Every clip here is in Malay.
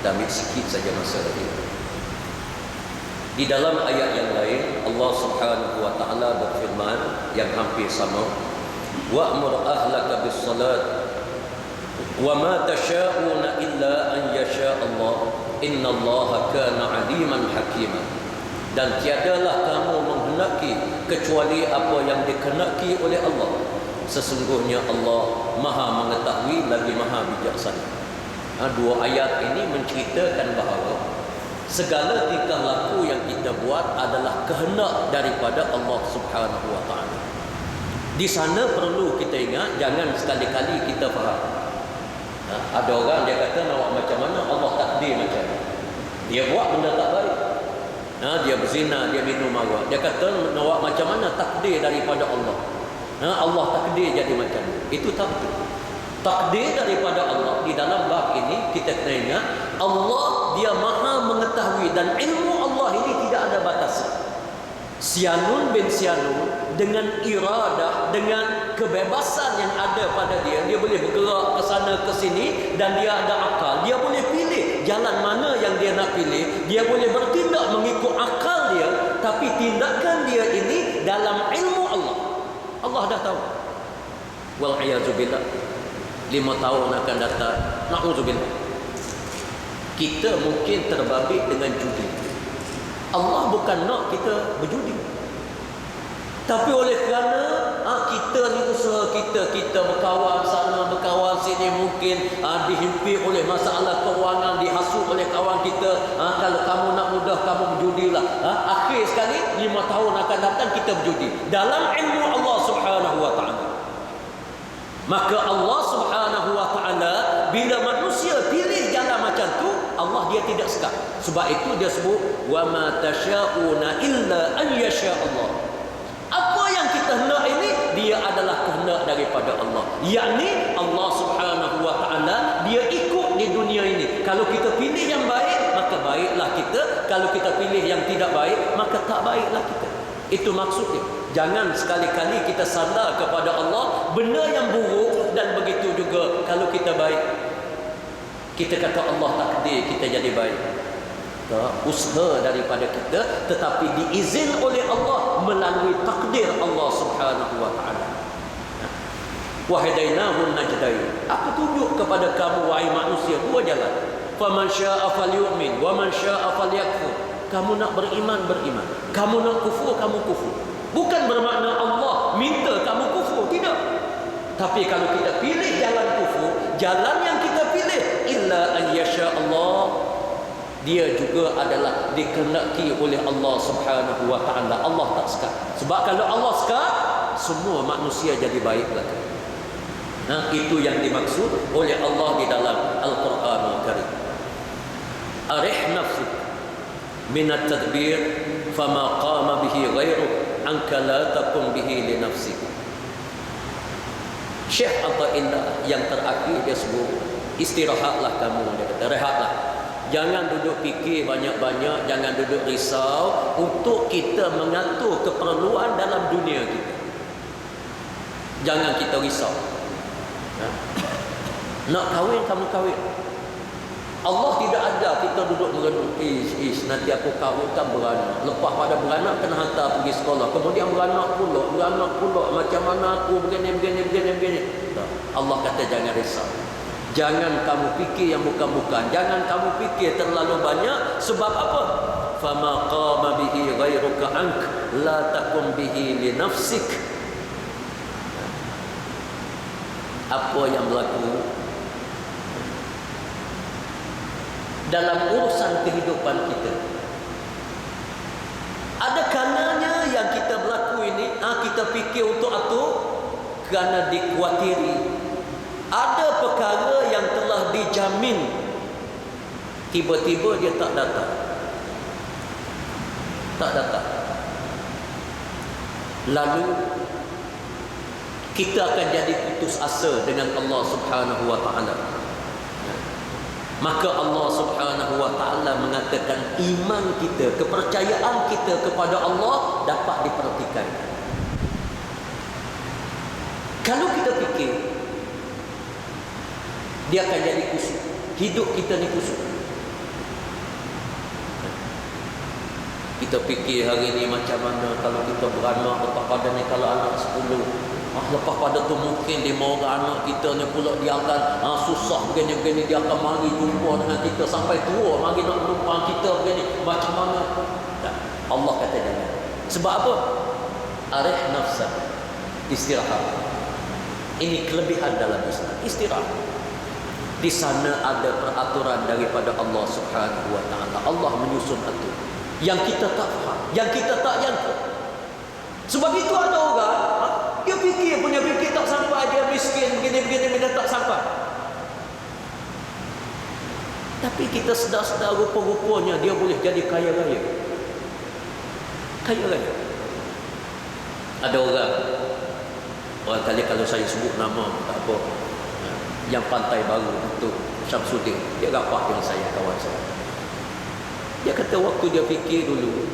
Kita ambil sikit saja masa lagi. Di dalam ayat yang lain Allah Subhanahu wa taala berfirman yang hampir sama, wa'mur ahlaka bis-salat wa ma tasha'una illa an yasha Allah innallaha kana 'aliman hakima. Dan tiadalah kamu menghendaki kecuali apa yang dikehendaki oleh Allah. Sesungguhnya Allah Maha mengetahui lagi Maha bijaksana. Dua ayat ini menceritakan bahawa segala tingkah laku yang kita buat adalah kehendak daripada Allah Subhanahu wa taala. Di sana perlu kita ingat, jangan sekali-kali kita faham. Ada orang dia kata nak buat macam mana, Allah takdir macam ni. Dia buat benda tak baik. Dia berzina, dia minum arak. Dia kata nak buat macam mana, takdir daripada Allah. Allah takdir jadi macam ni. Itu takdir. Takdir daripada Allah. Di dalam bab ini kita kena ingat, Allah dia Maha mengetahui dan ilmu Allah ini tidak ada batasan. Sianun bin Sianun dengan iradah, dengan kebebasan yang ada pada dia, dia boleh bergerak ke sana ke sini dan dia ada akal. Dia boleh pilih jalan mana yang dia nak pilih. Dia boleh bertindak mengikut akal dia, tapi tindakan dia ini dalam ilmu Allah. Allah dah tahu. Wal a'yadzu billah. 5 tahun akan datang, na'udzubillah, kita mungkin terbabit dengan judi. Allah bukan nak kita berjudi, tapi oleh kerana kita ni usaha kita berkawan sana berkawan sini, mungkin dihimpit oleh masalah kewangan, dihasut oleh kawan kita, kalau kamu nak mudah kamu berjudilah. Akhir sekali 5 tahun akan datang kita berjudi dalam ilmu Allah Subhanahu wa taala. Maka Allah Subhanahu wa taala bila manusia pilih jalan macam tu, Allah dia tidak suka. Sebab itu dia sebut wa ma tasha'una illa an yasha Allah. Apa yang kita hendak ini dia adalah kehendak daripada Allah. Yakni Allah Subhanahu wa taala dia ikut di dunia ini. Kalau kita pilih yang baik, maka baiklah kita. Kalau kita pilih yang tidak baik, maka tak baiklah kita. Itu maksudnya. Jangan sekali-kali kita sandar kepada Allah benda yang buruk, dan begitu juga kalau kita baik, kita kata Allah takdir kita jadi baik. Usaha daripada kita, tetapi diizin oleh Allah melalui takdir Allah Subhanahu wa taala. Wa hadainahu najdain. Aku tunjuk kepada kamu wahai manusia dua jalan. Faman syaa'a falyu'min wa man syaa'a falyakfur. Kamu nak beriman, beriman. Kamu nak kufur, kamu kufur. Bukan bermakna Allah minta kamu kufur, tidak. Tapi kalau kita pilih jalan kufur, jalan yang kita pilih illa an yasha Allah, dia juga adalah dikehendaki oleh Allah Subhanahu wa taala. Allah tak suka. Sebab kalau Allah suka, semua manusia jadi baik lagi. Itu yang dimaksud oleh Allah di dalam Al-Quranul Karim. Arih nafsik min at-tadbir fama qama bihi ghairuk anka la taqum bihi li nafsik. Syekh Athaillah yang terakhir dia sebut, istirahatlah kamu, dia kata rehatlah. Jangan duduk fikir banyak-banyak, jangan duduk risau untuk kita mengatur keperluan dalam dunia kita. Jangan kita risau. Nak kahwin, kamu kahwin. Allah tidak ajar kita duduk merenung, nanti aku kahwin kan beranak, lepas pada beranak kena hantar pergi sekolah, kemudian beranak pula macam mana aku begini. Allah kata jangan risau. Jangan kamu fikir yang bukan-bukan, jangan kamu fikir terlalu banyak. Sebab apa? Fama qama bihi ghairuka ank la taqum bihi li nafsik. Apa yang berlaku dalam urusan kehidupan kita, ada kalanya yang kita berlaku ini, kita fikir untuk atur kerana dikuatiri. Ada perkara yang telah dijamin, tiba-tiba dia tak datang. Lalu kita akan jadi putus asa dengan Allah Subhanahu wa taala. Maka Allah Subhanahu wa taala mengatakan iman kita, kepercayaan kita kepada Allah dapat diperhatikan. Kalau kita fikir, dia akan jadi kusut. Hidup kita ni kusut. Kita fikir hari ni macam mana kalau kita beranak, lepas pada ni kalau anak 10. Lepas pada tu mungkin 5 orang anak kita ni pula dia akan susah begini-begini, dia akan mari jumpa dengan kita sampai tua, mari nak menumpang kita begini. Macam mana? Tak. Allah kata jangan. Sebab apa? Arih nafsa, istirahat. Ini kelebihan dalam Islam, istirahat. Di sana ada peraturan daripada Allah Subhanahu wa taala. Allah menyusun atur yang kita tak faham, yang kita tak jangka. Sebab itu ada orang dia fikir punya fikir tak sampai, dia miskin begini-begini bila tak sampai. Tapi kita sedar-sedar rupa-rupanya dia boleh jadi kaya raya. Kaya raya. Ada orang kali kalau saya sebut nama tak apa, yang Pantai Baru untuk Syamsuddin, dia rapat dengan saya, kawan saya. Dia kata waktu dia fikir dulu,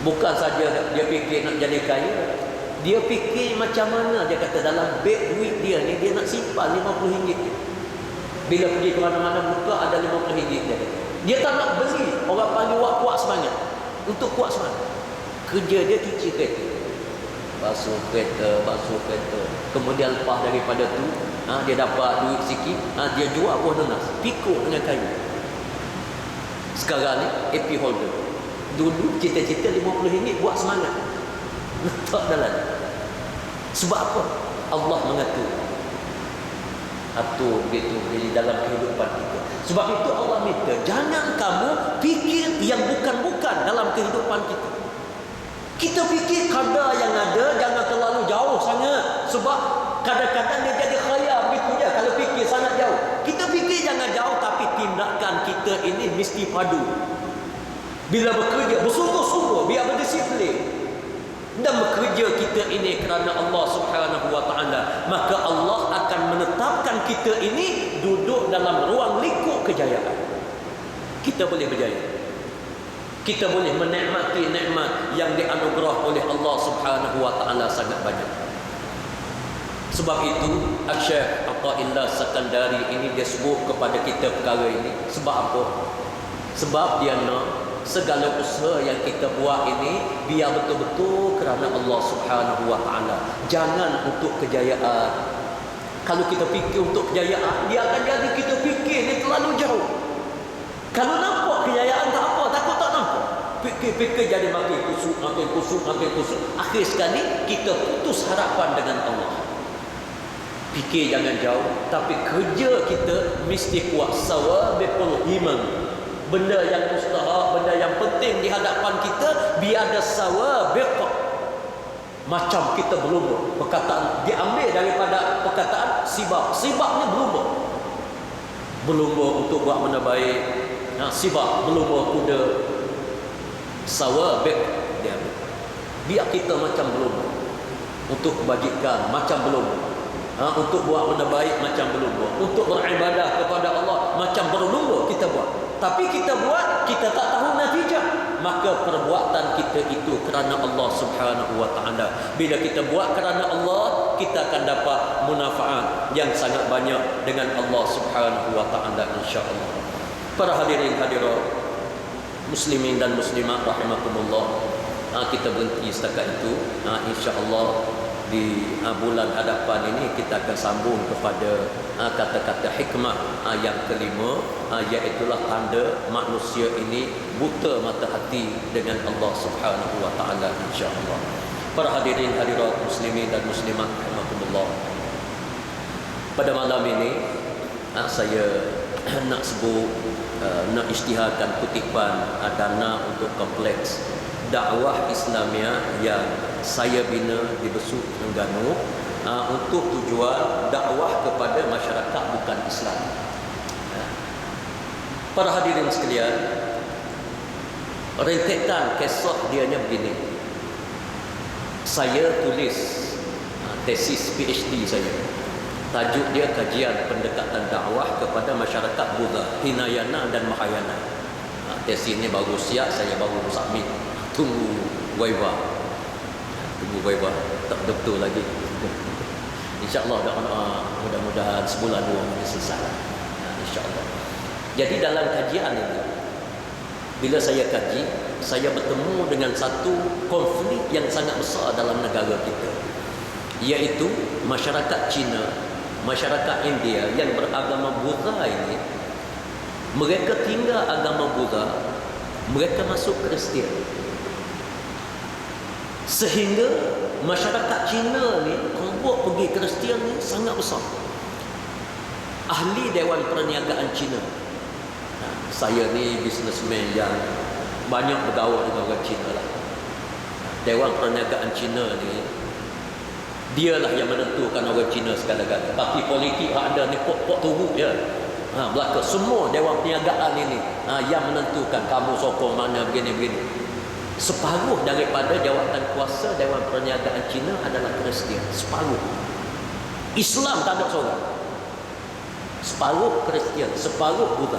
bukan saja dia fikir nak jadi kaya, dia fikir macam mana, dia kata dalam beg duit dia ni dia nak simpan RM50 dia. Bila pergi ke mana-mana buka ada RM50 dia. Dia tak nak beli, orang panggil kuat semangat. Untuk kuat semangat, kerja dia cuci kereta, basuh kereta. Kemudian lepas daripada tu dia dapat duit sikit, dia jual buah nanas, pikuk dengan kayu. Sekarang ni AP holder. Dulu cita-cita RM50 buat semangat, letak dalam. Sebab apa? Allah mengatur. Atur begitu di dalam kehidupan kita. Sebab itu Allah minta jangan kamu fikir yang bukan-bukan dalam kehidupan kita. Kita fikir kadar yang ada jangan terlalu jauh sangat. Sebab kadang-kadang dia jadi khayal begitu je kalau fikir sangat jauh. Kita fikir jangan jauh, tapi tindakan kita ini mesti padu. Bila bekerja bersungguh-sungguh, biar berdisiplin dan bekerja kita ini kerana Allah Subhanahu wa taala, maka Allah akan menetapkan kita ini duduk dalam ruang lingkup kejayaan. Kita boleh berjaya. Kita boleh menikmati nikmat yang dianugerah oleh Allah Subhanahu wa taala sangat banyak. Sebab itu Syekh Athaillah Sakandari ini dia sebut kepada kita perkara ini. Sebab apa? Sebab dia nak segala usaha yang kita buat ini biar betul-betul kerana Allah Subhanahu wa taala. Jangan untuk kejayaan. Kalau kita fikir untuk kejayaan, dia akan jadi kita fikir ni terlalu jauh. Kalau nampak kejayaan tak apa, takut tak nampak. Fikir jadi makin kusuk. Akhir sekali kita putus harapan dengan Allah. Fikir jangan jauh, tapi kerja kita mesti kuat. Sawabiqul himan. Benda yang mustahak, benda yang penting di hadapan kita, biar ada sawabiq. Macam kita berlumba. Perkataan diambil daripada perkataan sibak. Sibak ni berlumba. Berlumba untuk buat benda baik. Sibak, berlumba kuda. Sawabiq dia ambil. Biar kita macam berlumba. Untuk kebajikan macam berlumba. Untuk buat benda baik macam berlumba. Untuk beribadah kepada Allah macam berlumba kita buat. Tapi kita buat, kita tak tahu natijah. Maka perbuatan kita itu kerana Allah Subhanahu wa taala. Bila kita buat kerana Allah, kita akan dapat manfaat yang sangat banyak dengan Allah Subhanahu wa taala insya-Allah. Para hadirin hadirat, muslimin dan muslimat rahimakumullah. Kita berhenti setakat itu. Insya-Allah di bulan hadapan ini kita akan sambung kepada kata-kata hikmah yang kelima, iaitulah tanda manusia ini buta mata hati dengan Allah Subhanahu wa taala insya-Allah. Para hadirin hadirat muslimin dan muslimat rahimakumullah. Pada malam ini saya nak sebut, nak isytiharkan kutipan dana untuk kompleks dakwah Islamiah yang saya bina di Besut Terengganu untuk tujuan dakwah kepada masyarakat bukan Islam. Para hadirin sekalian, rentetan kisah dianya begini. Saya tulis tesis PhD saya. Tajuk dia kajian pendekatan dakwah kepada masyarakat Buddha, Hinayana dan Mahayana. Tesis ini baru siap, saya baru submit. Tunggu waiva. Tak betul lagi. InsyaAllah mudah-mudahan sebulan 2 bulan selesai. InsyaAllah. Jadi dalam kajian ini, bila saya kaji, saya bertemu dengan satu konflik yang sangat besar dalam negara kita, iaitu masyarakat Cina, masyarakat India yang beragama Buddha ini. Mereka tinggal agama Buddha, mereka masuk Kristian, sehingga masyarakat Cina ni kelompok pergi Kristian ni sangat besar. Ahli Dewan Perniagaan Cina, saya ni businessman yang banyak bergaul dengan orang Cina lah. Dewan Perniagaan Cina ni, dialah yang menentukan orang Cina segala-gala. Parti politik ada ni pok-pok turut je. Belaka semua Dewan Perniagaan ini yang menentukan kamu sokong mana begini-begini. Separuh daripada jawatan kuasa Dewan Perniagaan Cina adalah Kristian. Separuh. Islam tak ada seorang. Separuh Kristian, separuh Buddha.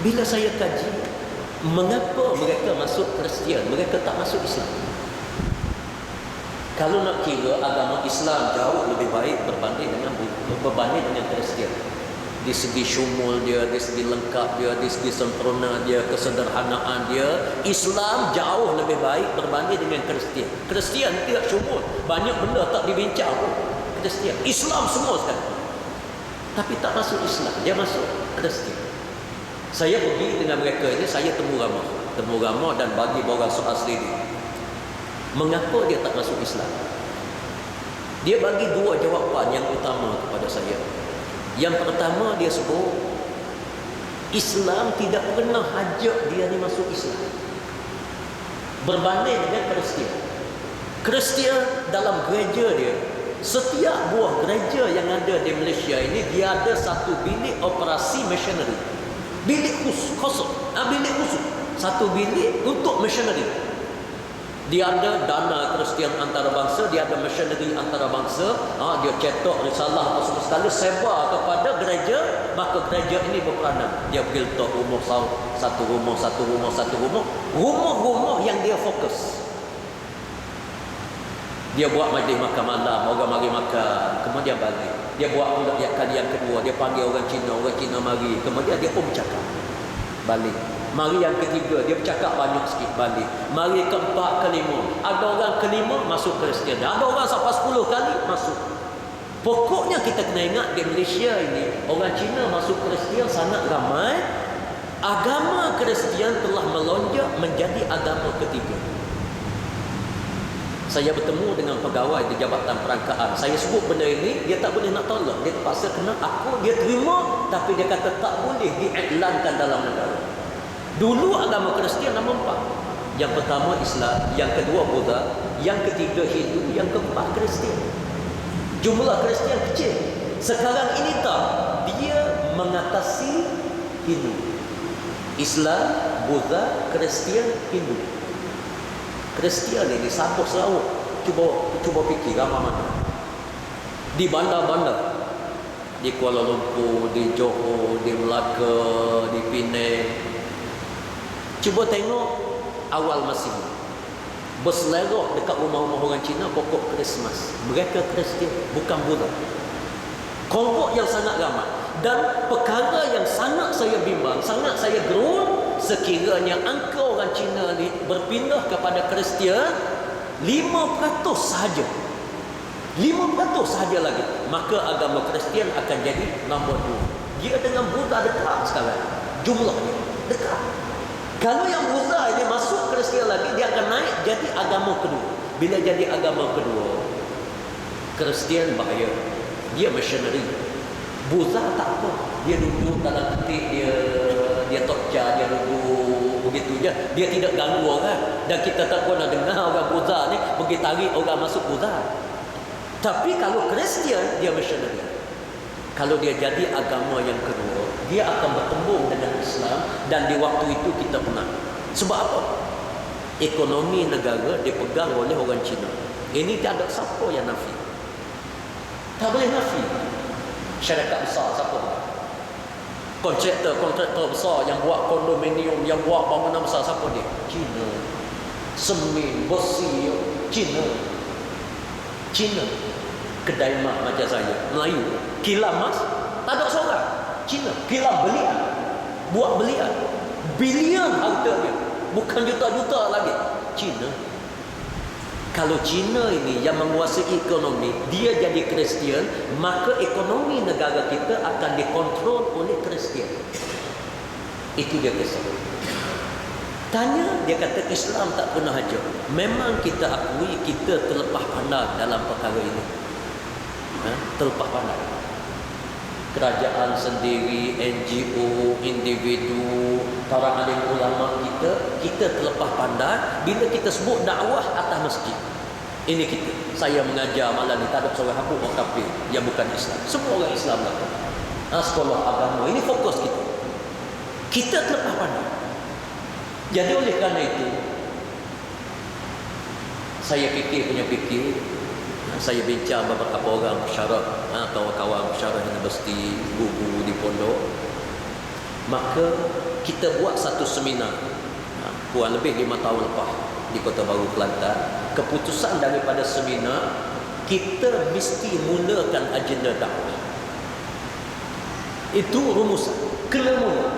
Bila saya kaji, mengapa mereka masuk Kristian, mereka tak masuk Islam? Kalau nak kira, agama Islam jauh lebih baik berbanding dengan Kristian. Di segi syumul dia, di segi lengkap dia, di segi sempurna dia, kesederhanaan dia, Islam jauh lebih baik berbanding dengan Kristian. Kristian tidak syumul, banyak benda tak dibincang pun. Kristian, Islam semua sekali, tapi tak masuk Islam, dia masuk Kristian. Saya pergi dengan mereka ini, saya temu ramah dan bagi orang soal sendiri, mengapa dia tak masuk Islam? Dia bagi dua jawapan yang utama kepada saya. Yang pertama, dia sebut Islam tidak pernah ajak dia ni masuk Islam, berbanding dengan Kristian. Kristian dalam gereja dia, setiap buah gereja yang ada di Malaysia ini, dia ada satu bilik operasi missionary. Bilik khusus, bilik khusus, satu bilik untuk missionary. Dia ada dana Kristian antarabangsa, dia ada missionary antarabangsa, dia cetak risalah apa semua sekali sebar kepada gereja, maka gereja ini berperanan. Dia pergi letak rumah, satu rumah yang dia fokus. Dia buat majlis makan malam, orang mari makan, kemudian balik. Dia buat pula kali yang kedua, dia panggil orang Cina mari, kemudian dia pun bercakap, balik. Mari yang ketiga, dia bercakap banyak sikit, balik. Mari keempat, kelima, ada orang kelima masuk Kristian, ada orang sampai 10 kali masuk. Pokoknya kita kena ingat, di Malaysia ini orang Cina masuk Kristian sangat ramai. Agama Kristian telah melonjak menjadi agama ketiga. Saya bertemu dengan pegawai di Jabatan Perangkaan. Saya sebut benda ini, dia tak boleh nak tolak. Dia terpaksa kena aku, dia terima, tapi dia kata tak boleh diiklankan dalam negara. Dulu agama Kristian nama 4. Yang pertama Islam, yang kedua Buddha, yang ketiga Hindu, yang keempat Kristian. Jumlah Kristian kecil. Sekarang ini tak, dia mengatasi Hindu. Islam, Buddha, Kristian, Hindu. Kristian ini Sabah Sarawak, cuba fikir ramai mana. Di bandar-bandar, di Kuala Lumpur, di Johor, di Melaka, di Penang, cuba tengok awal masih berselerok dekat rumah-rumah orang Cina pokok Krismas. Mereka Kristian, bukan Buddha. Kelompok yang sangat ramai. Dan perkara yang sangat saya bimbang, sangat saya gerun, sekiranya angka orang Cina ni berpindah kepada Kristian 5% sahaja, 5% sahaja lagi, maka agama Kristian akan jadi nombor 2. Dia dengan Buddha dekat sekarang, jumlahnya dekat. Kalau yang Buddha ini masuk Kristian lagi, dia akan naik jadi agama kedua. Bila jadi agama kedua, Kristian bahaya, dia missionary. Buddha tak apa, dia duduk dalam ketik dia tokca, dia duduk begitu je, dia tidak ganggu orang. Dan kita tak pernah dengar orang Buddha ni pergi tarik orang masuk Buddha. Tapi kalau Kristian, dia missionary. Kalau dia jadi agama yang kedua, dia akan bertembung dengan Islam. Dan di waktu itu kita pernah. Sebab apa? Ekonomi negara dipegang oleh orang Cina. Ini tak ada siapa yang nafi. Tak boleh nafi. Syarikat besar siapa? Kontraktor besar yang buat kondominium, yang buat bangunan besar, siapa dia? Cina. Semen, besi, Cina. Kedai mak macam saya, Melayu, kilang mas, tak ada seorang. Cina, kilang belian, buat belian, bilion hartanya, bukan juta-juta lagi. Cina. Kalau Cina ini yang menguasai ekonomi, dia jadi Kristian, maka ekonomi negara kita akan dikontrol oleh Kristian. Itu dia kisah. Tanya, dia kata Islam tak pernah hajar. Memang kita akui kita terlepas pandang dalam perkara ini. Terlepas pandang. Kerajaan sendiri, NGO, individu, para alim ulama kita terlepas pandang bila kita sebut dakwah atas masjid. Ini kita. Saya mengajar malam ni tak ada seorang hapus orang kafir yang bukan Islam. Semua orang Islam lah. Sekolah agama. Ini fokus kita. Kita terlepas pandang. Jadi oleh kerana itu, saya fikir, saya bincang beberapa orang pensyarah, kawan-kawan pensyarah universiti, guru di pondok. Maka kita buat satu seminar kurang lebih 5 tahun lepas di Kota Baru, Kelantan. Keputusan daripada seminar, kita mesti mulakan agenda dakwah. Itu rumusan. Kena mula.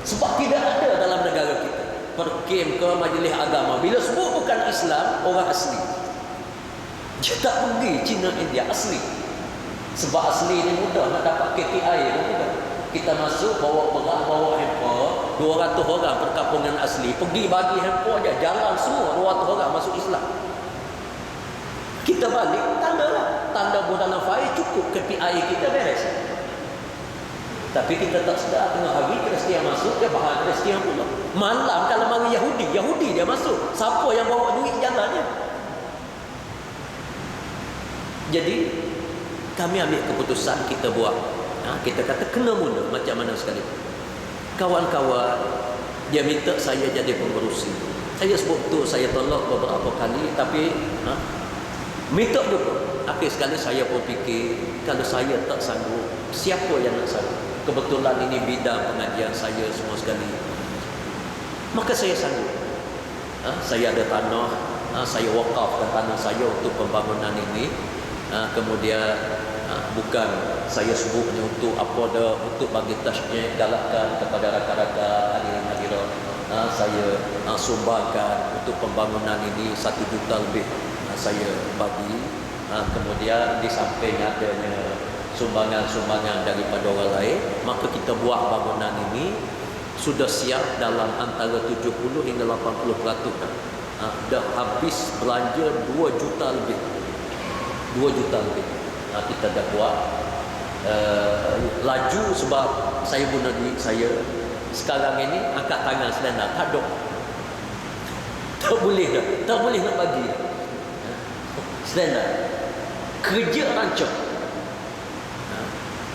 Sebab tidak ada dalam negara kita perkim ke majlis agama. Bila sebut bukan Islam, orang asli. Dia tak pergi Cina, India, asli. Sebab asli ni mudah nak dapat KPI pun mudah. Kita masuk, bawa berat, bawa handphone, 200 orang perkampungan asli, pergi bagi handphone aja, jalan semua 200 orang masuk Islam. Kita balik, tanda dalam fail, cukup KPI kita beres. Tapi kita tak sedar, tengah hari Kristian masuk, dia bahan Kristian pula. Malam kalau mari Yahudi dia masuk. Siapa yang bawa duit jalannya? Jadi kami ambil keputusan, kita buat. Kita kata kena mula macam mana sekali. Kawan-kawan dia minta saya jadi pengerusi. Saya sebut tu, saya tolak beberapa kali, tapi minta juga. Akhir sekali saya pun fikir, kalau saya tak sanggup, siapa yang nak sanggup? Kebetulan ini bidang pengajian saya semua sekali. Maka saya sanggup. Saya ada tanah, saya wakafkan tanah saya untuk pembangunan ini. Kemudian bukan saya sebutnya untuk apa dah, untuk bagi tasjid, galakkan kepada rakan-rakan hadirin-hadirat. Saya sumbangkan untuk pembangunan ini 1 juta lebih saya bagi. Kemudian di samping adanya sumbangan-sumbangan daripada orang lain, maka kita buat bangunan ini sudah siap dalam antara 70 hingga 80%. Dah habis belanja 2 juta lebih. 2 juta lebih. Kita dah buat. Laju sebab saya guna duit saya. Sekarang ini angkat tangan selena, tak ada. Tak boleh dah. Tak boleh nak bagi. Selena. Kerja rancang.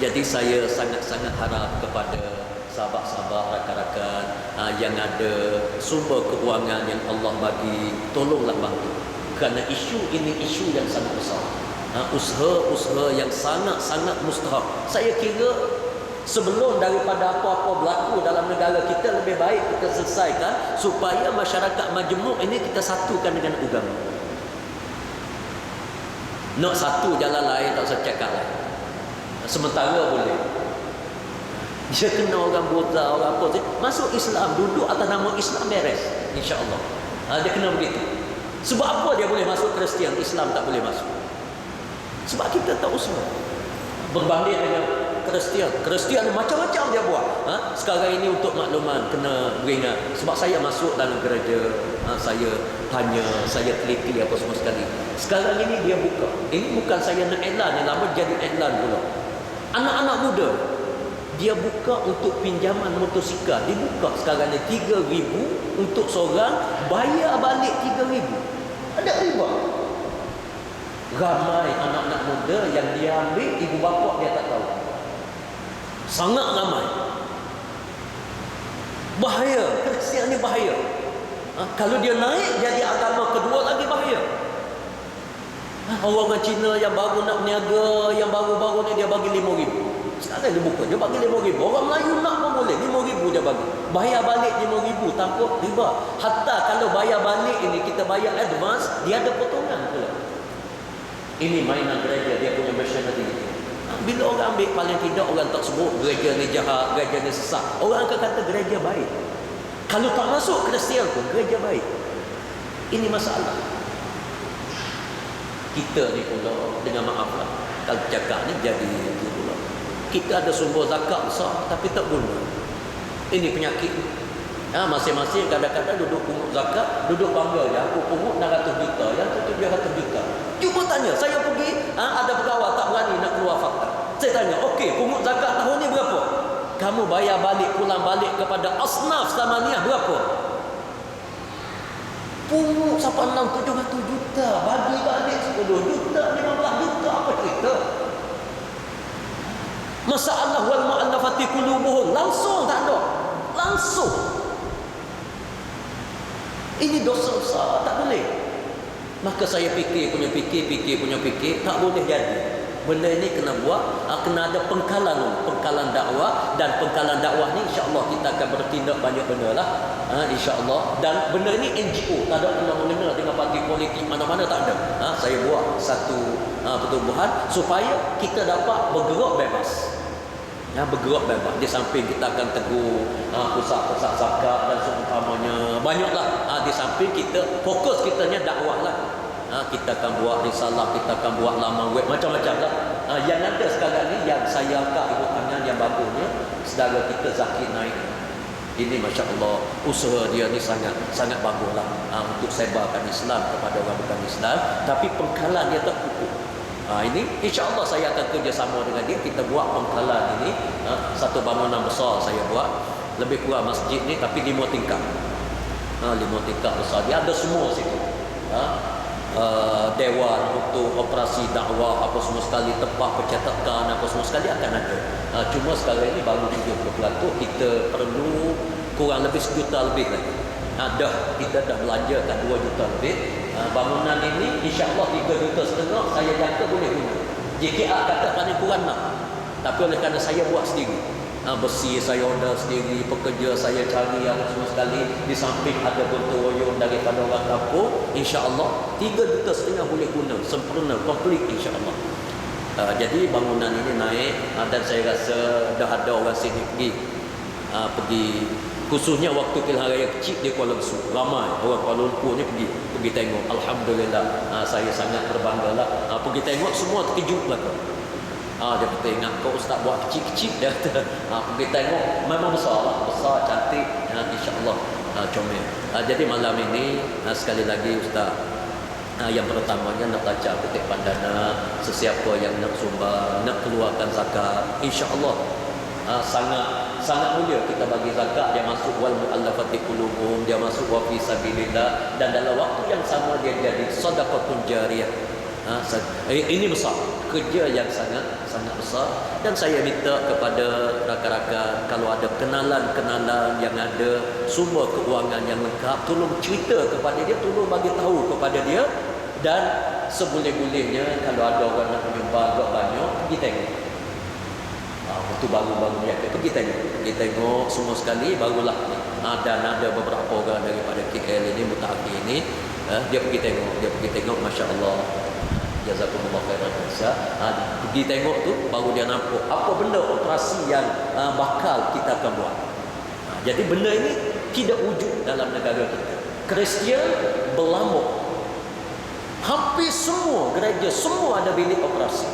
Jadi saya sangat-sangat harap kepada sahabat-sahabat, rakan-rakan yang ada sumber keuangan yang Allah bagi, tolonglah bantu. Kerana isu ini isu yang sangat besar. Usaha-usaha yang sangat-sangat mustahak. Saya kira sebelum daripada apa-apa berlaku dalam negara kita, lebih baik kita selesaikan supaya masyarakat majmuk ini kita satukan dengan agama. Nak satu jalan lain tak usah cakap lah. Sementara boleh. Dia kena orang buta, orang apa, masuk Islam, duduk atas nama Islam, beres, insya-Allah. Dia kena begitu. Sebab apa dia boleh masuk Kristian, Islam tak boleh masuk? Sebab kita tak usaha. Berbanding dengan Kristian macam-macam dia buat. Sekarang ini untuk makluman kena beringat. Sebab saya masuk dalam gereja, saya tanya, saya teliti apa semua sekali. Sekarang ini dia buka. Ini bukan saya nak iklan, yang lama jadi iklan pula. Anak-anak muda dia buka untuk pinjaman motosikal. Dia buka sekarang ni 3,000 untuk seorang, bayar balik 3,000. Ada riba. Ramai anak-anak muda yang dia ambil, ibu bapa dia tak tahu. Sangat ramai. Bahaya. Kristian ni bahaya. Kalau dia naik jadi agama kedua lagi bahaya. Orang Cina yang baru nak berniaga, yang baru-baru ni dia bagi 5,000. Sekarang dia buka, dia bagi 5,000. Orang Melayu nak pun boleh, 5,000 dia bagi. Bayar balik 5,000 tanpa riba. Hatta kalau bayar balik ini kita bayar advance, dia ada potongan pula. Ini mainan gereja, dia punya machinery. Bila orang ambil, paling tidak orang tak sebut gereja ni jahat, gereja ni sesat. Orang akan kata gereja baik. Kalau tak masuk Kristian pun gereja baik. Ini masalah. Kita ni pula, dengan maaf lah, kalau cakap ni jadi itu pula. Kita ada sumber zakat besar tapi tak guna. Ini penyakit. Masing-masing kadang-kadang duduk pungut zakat, duduk bangga je. Aku pungut 600 juta, yang tu 700 juta. Cuba tanya, saya pergi, ada pegawai tak berani nak keluar fakta. Saya tanya, okey, pungut zakat tahun ni berapa? Kamu bayar balik, pulang balik kepada asnaf samaniyah berapa? Pungut sampai 600-700 juta, bagi balik 10 juta, 15 juta, apa cerita? Masalah wal mu'allafati qulubuhum langsung tak ada. Langsung. Ini dosa besar, tak boleh. Maka saya fikir punya fikir, tak boleh jadi. Benda ini kena buat, kena ada pengkalan dakwah, dan pengkalan dakwah ni insya-Allah kita akan bertindak banyak benda lah. Insya-Allah. Dan benda ni NGO, tak ada kena-mengena dengan parti politik mana-mana, tak ada. Saya buat satu pertubuhan supaya kita dapat bergerak bebas. Bergerak bebas. Di samping kita akan tegur pusat-pusat zakat dan seumpamanya, banyaklah. Di samping kita fokus kitanya dakwah lah. Kita akan buat risalah, kita akan buat laman web, macam-macam lah. Yang ada sekarang ni, yang saya angkat ibu tangan yang bagusnya, saudara kita Zakir Naik. Ini Masya Allah, usaha dia ni sangat bagus lah, untuk sebarkan Islam kepada orang bukan Islam. Tapi pengkalan dia tak cukup. Ini insya Allah saya akan kerjasama dengan dia. Kita buat pengkalan ini, satu bangunan besar saya buat, lebih kurang masjid ni, tapi 5 tingkat. 5 tingkat besar, dia ada semua situ. Dewan untuk operasi dakwah, apa semua sekali, tempat percetakan, apa semua sekali akan ada. Cuma sekarang ini baru 30%, kita perlu kurang lebih 1 juta lebih lagi. Kita dah belanjakan 2 juta lebih. Bangunan ini insya-Allah 3,5 juta saya jangka boleh guna. JKA kata paling kurang nak, tapi oleh kerana saya buat sendiri, besi saya order sendiri, pekerja saya cari yang semua sekali, di samping ada gotong royong daripada orang kampung, insya-Allah 3,5 juta boleh guna sempurna, komplit insya-Allah. Jadi bangunan ini naik, dan saya rasa dah ada orang sini pergi khususnya waktu pilihan raya kecil di Kuala Lumpur, ramai orang Kuala Lumpur ni pergi tengok. Alhamdulillah, saya sangat berbanggalah. Pergi tengok semua terkejut lah. Dia kata, ingat kau ustaz buat kecil-kecil. Dia kata, pergi tengok memang besar lah, besar, cantik, insya-Allah comel. Jadi malam ini sekali lagi ustaz, yang pertamanya nak baca petik pandana, sesiapa yang nak sumbang, nak keluarkan zakat, insya-Allah sangat mulia kita bagi zakat. Dia masuk wal mu'allafati qulubuhum, dia masuk wa fi sabilillah, dan dalam waktu yang sama dia jadi sedekahun jariyah. Ini besar, kerja yang sangat besar. Dan saya minta kepada rakan-rakan, kalau ada kenalan-kenalan yang ada sumber keuangan yang lengkap, tolong cerita kepada dia, tolong bagi tahu kepada dia. Dan seboleh-bolehnya kalau ada orang nak menyumbang agak banyak, pergi tengok. Itu baru-baru ni pergi tengok semua sekali, barulah ni. Dan ada beberapa orang daripada KL ini, mutaaki ini, dia pergi tengok, masya-Allah, jazakumullah khairan. Pergi tengok tu baru dia nampak apa benda operasi yang bakal kita akan buat. Jadi benda ini tidak wujud dalam negara kita. Kristian berlamuk, hampir semua gereja semua ada bilik operasi.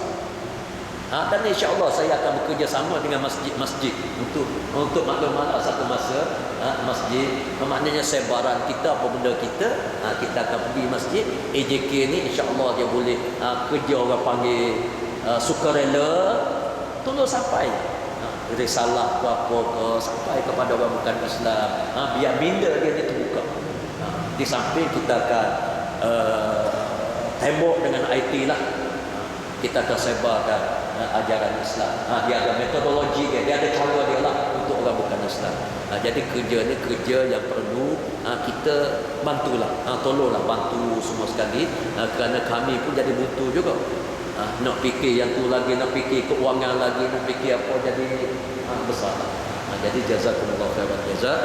Dan insya-Allah saya akan bekerjasama dengan masjid-masjid untuk maklumat satu masa, masjid maknanya sebaran kita, apa benda kita akan pergi masjid. AJK ni insya-Allah dia boleh kerja orang panggil sukarela, tolong sampai risalah apa sampai kepada orang bukan Islam, biar minda dia terbuka. Di samping kita akan tembok dengan IT lah, kita akan sebarkan ajaran Islam. Dia ada metodologi dia ada cara dia lah untuk orang bukan Islam. Jadi kerja ni kerja yang perlu kita bantulah, tolonglah bantu semua sekali, kerana kami pun jadi butuh juga. Nak fikir yang tu lagi, nak fikir keuangan lagi, nak fikir apa, jadi besar. Jadi jazakumullah khairan jazak.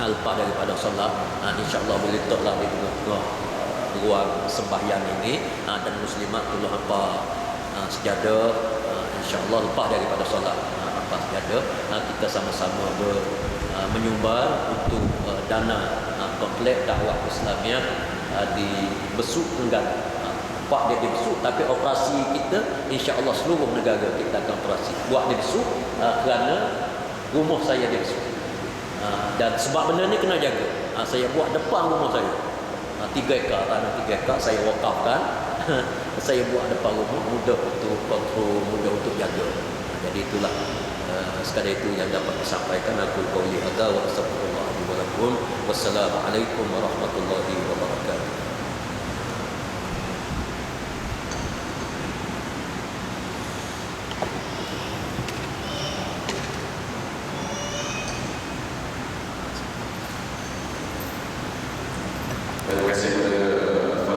Lepas daripada solat, insya-Allah boleh letaklah di tengah ruang sembahyang ini, dan muslimat perlu hampa sejadah, insya-Allah lepas daripada solat. jaga. Kita sama-sama menyumbang untuk dana komplek dakwah Islamiah di Besut Tenggara. Pak dia di Besut, tapi operasi kita insya-Allah seluruh negara kita akan operasi. Buat di Besut kerana rumah saya di Besut. Dan sebab benda ni kena jaga. Saya buat depan rumah saya. 3 ekar, tanah 3 ekar saya wakafkan. Saya buat depan rumah, mudah untuk kontrol, mudah untuk jaga. Jadi itulah sekadar itu yang dapat disampaikan. Aku qauli hadza wa astaghfirullah li wa lakum. Wassalamualaikum warahmatullahi wabarakatuh.